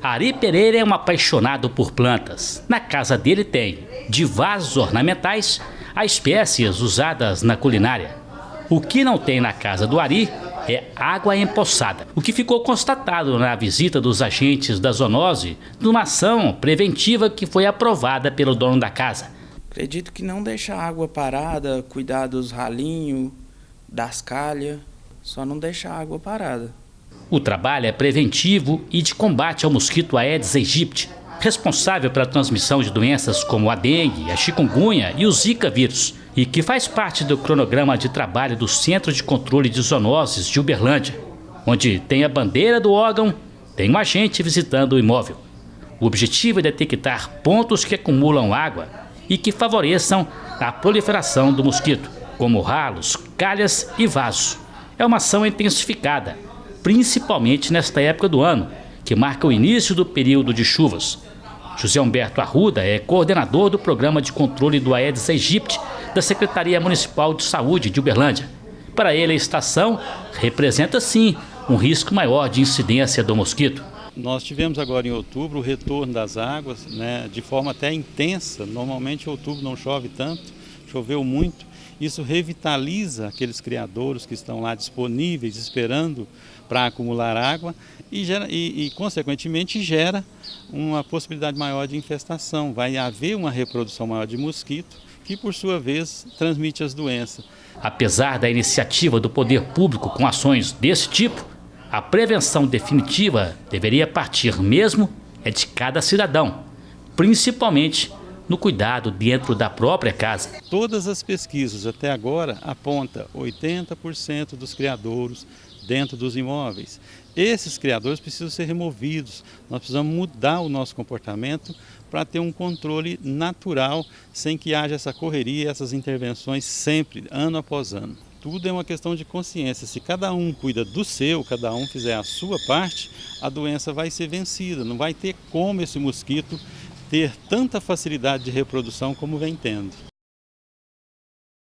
Ari Pereira é um apaixonado por plantas. Na casa dele tem, de vasos ornamentais a espécies usadas na culinária. O que não tem na casa do Ari é água empoçada, o que ficou constatado na visita dos agentes da zoonose numa ação preventiva que foi aprovada pelo dono da casa. Acredito que não deixar a água parada, cuidar dos ralinhos, das calhas, só não deixar a água parada. O trabalho é preventivo e de combate ao mosquito Aedes aegypti, responsável pela transmissão de doenças como a dengue, a chikungunya e o zika vírus, e que faz parte do cronograma de trabalho do Centro de Controle de Zoonoses de Uberlândia, onde tem a bandeira do órgão, tem um agente visitando o imóvel. O objetivo é detectar pontos que acumulam água e que favoreçam a proliferação do mosquito, como ralos, calhas e vasos. É uma ação intensificada, principalmente nesta época do ano, que marca o início do período de chuvas. José Humberto Arruda é coordenador do Programa de Controle do Aedes aegypti da Secretaria Municipal de Saúde de Uberlândia. Para ele, a estação representa, sim, um risco maior de incidência do mosquito. Nós tivemos agora em outubro o retorno das águas, de forma até intensa. Normalmente em outubro não chove tanto, choveu muito. Isso revitaliza aqueles criadouros que estão lá disponíveis, esperando para acumular água e, consequentemente, gera uma possibilidade maior de infestação. Vai haver uma reprodução maior de mosquito, que, por sua vez, transmite as doenças. Apesar da iniciativa do poder público com ações desse tipo, a prevenção definitiva deveria partir mesmo de cada cidadão, principalmente no cuidado dentro da própria casa. Todas as pesquisas até agora apontam 80% dos criadouros dentro dos imóveis. Esses criadouros precisam ser removidos, nós precisamos mudar o nosso comportamento para ter um controle natural, sem que haja essa correria, essas intervenções sempre, ano após ano. Tudo é uma questão de consciência. Se cada um cuida do seu, cada um fizer a sua parte, a doença vai ser vencida. Não vai ter como esse mosquito ter tanta facilidade de reprodução como vem tendo.